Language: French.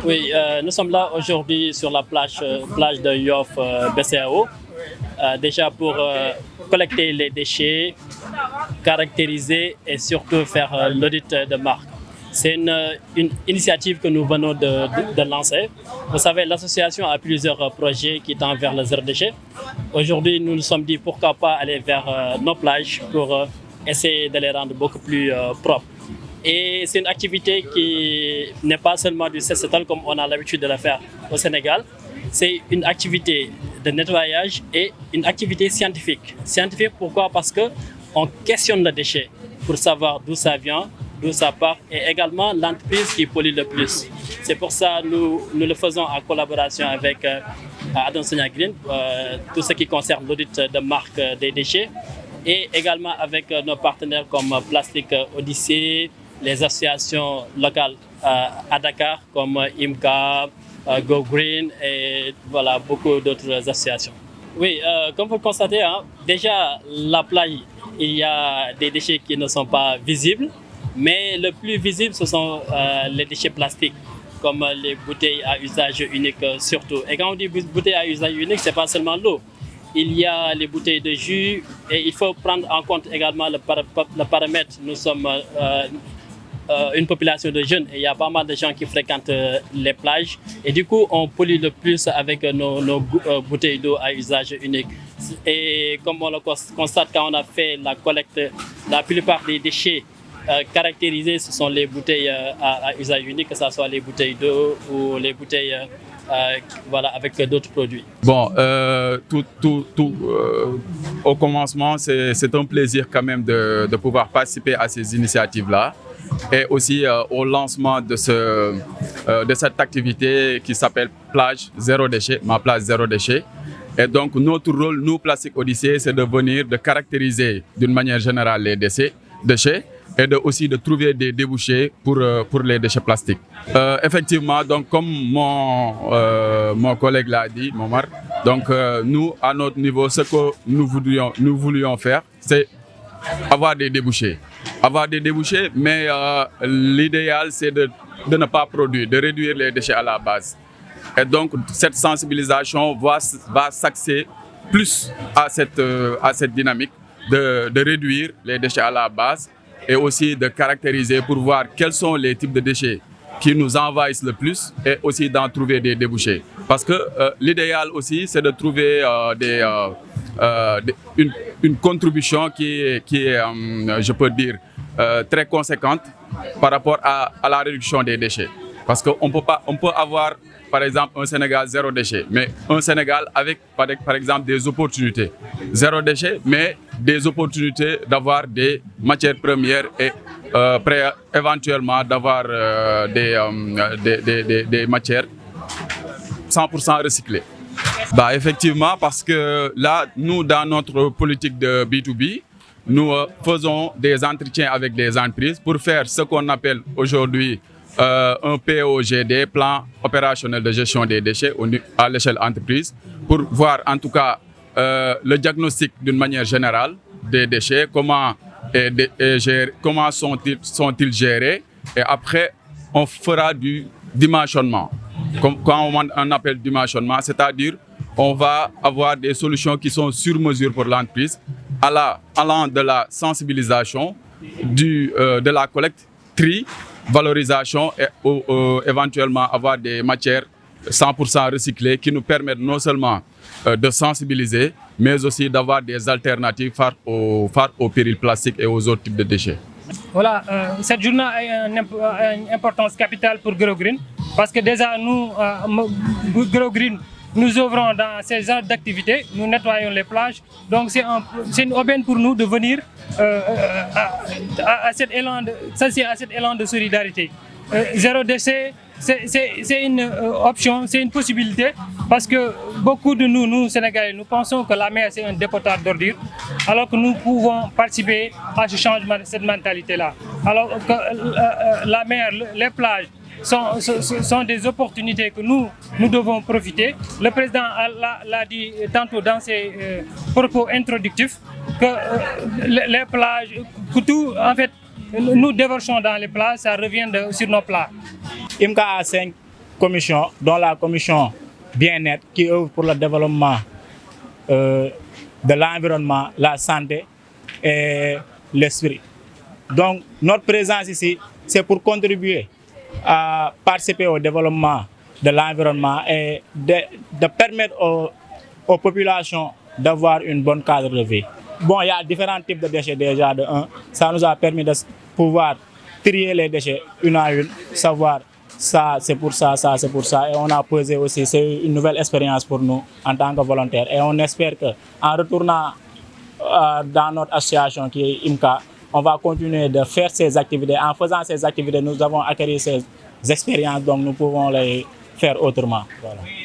Oui, nous sommes là aujourd'hui sur la plage de Yoff BCEAO, déjà pour collecter les déchets, caractériser et surtout faire l'audit de marque. C'est une initiative que nous venons de lancer. Vous savez, l'association a plusieurs projets qui tendent vers le zéro déchet. Aujourd'hui, nous nous sommes dit pourquoi pas aller vers nos plages pour essayer de les rendre beaucoup plus propres. Et c'est une activité qui n'est pas seulement du set-setal comme on a l'habitude de le faire au Sénégal. C'est une activité de nettoyage et une activité scientifique. Scientifique pourquoi? Parce qu'on questionne le déchet pour savoir d'où ça vient, d'où ça part et également l'entreprise qui pollue le plus. C'est pour ça que nous le faisons en collaboration avec Adam Sonia Green, tout ce qui concerne l'audit de marque des déchets et également avec nos partenaires comme Plastic Odyssée, les associations locales à Dakar comme IMCA, Go Green et voilà, beaucoup d'autres associations. Oui, comme vous le constatez, déjà la plage, il y a des déchets qui ne sont pas visibles, mais le plus visible, ce sont les déchets plastiques, comme les bouteilles à usage unique surtout. Et quand on dit bouteilles à usage unique, ce n'est pas seulement l'eau. Il y a les bouteilles de jus et il faut prendre en compte également le paramètre. Nous sommes une population de jeunes et il y a pas mal de gens qui fréquentent les plages et du coup on pollue le plus avec nos bouteilles d'eau à usage unique. Et comme on le constate quand on a fait la collecte, la plupart des déchets caractérisés, ce sont les bouteilles à usage unique, que ce soit les bouteilles d'eau ou les bouteilles voilà, avec d'autres produits. Bon, au commencement, c'est un plaisir quand même de pouvoir participer à ces initiatives-là et aussi au lancement de cette activité qui s'appelle Plage Zéro Déchet, ma plage Zéro Déchet. Et donc notre rôle, nous, Plastic Odyssée, c'est de venir, de caractériser d'une manière générale les déchets et aussi de trouver des débouchés pour les déchets plastiques. Effectivement, donc comme mon collègue l'a dit, Momar, donc nous, à notre niveau, ce que nous voulions faire, c'est avoir des débouchés. Avoir des débouchés, mais l'idéal, c'est de ne pas produire, de réduire les déchets à la base. Et donc, cette sensibilisation va s'axer plus à cette dynamique de réduire les déchets à la base et aussi de caractériser pour voir quels sont les types de déchets qui nous envahissent le plus et aussi d'en trouver des débouchés. Parce que l'idéal aussi, c'est de trouver une contribution qui est je peux dire, très conséquente par rapport à la réduction des déchets. Parce qu'on peut avoir, par exemple, un Sénégal zéro déchet, mais un Sénégal avec, par exemple, des opportunités. Zéro déchet, mais des opportunités d'avoir des matières premières et éventuellement d'avoir des matières 100% recyclées. Bah, effectivement, parce que là, nous, dans notre politique de B2B, nous faisons des entretiens avec des entreprises pour faire ce qu'on appelle aujourd'hui un POGD, plan opérationnel de gestion des déchets à l'échelle entreprise, pour voir en tout cas le diagnostic d'une manière générale des déchets, comment sont-ils gérés, et après on fera du dimensionnement. Quand on appelle dimensionnement, c'est-à-dire on va avoir des solutions qui sont sur mesure pour l'entreprise, allant de la sensibilisation, de la collecte, tri, valorisation et éventuellement avoir des matières 100% recyclées qui nous permettent non seulement de sensibiliser, mais aussi d'avoir des alternatives face aux périls plastiques et aux autres types de déchets. Voilà, cette journée a une importance capitale pour Grow Green parce que déjà nous, Grow Green, nous œuvrons dans ces genres d'activités, nous nettoyons les plages, donc c'est une aubaine pour nous de venir à cet élan de solidarité. Zéro déchet, c'est une option, c'est une possibilité, parce que beaucoup de nous Sénégalais, nous pensons que la mer c'est un dépotoir d'ordures, alors que nous pouvons participer à ce changement de cette mentalité-là. Alors que la mer, les plages, sont des opportunités que nous devons profiter. Le président l'a dit tantôt dans ses propos introductifs, que les plages, que tout, en fait, nous déversons dans les plages, ça revient sur nos plats. IMCA A5 commission, dont la commission bien-être, qui œuvre pour le développement de l'environnement, la santé et l'esprit. Donc, notre présence ici, c'est pour contribuer à participer au développement de l'environnement et de permettre aux populations d'avoir une bonne cadre de vie. Bon, il y a différents types de déchets déjà de un. Ça nous a permis de pouvoir trier les déchets une à une, savoir ça c'est pour ça, ça c'est pour ça. Et on a pesé aussi, c'est une nouvelle expérience pour nous en tant que volontaires. Et on espère qu'en retournant dans notre association qui est IMCA, on va continuer de faire ces activités. En faisant ces activités, nous avons acquis ces expériences, donc nous pouvons les faire autrement. Voilà.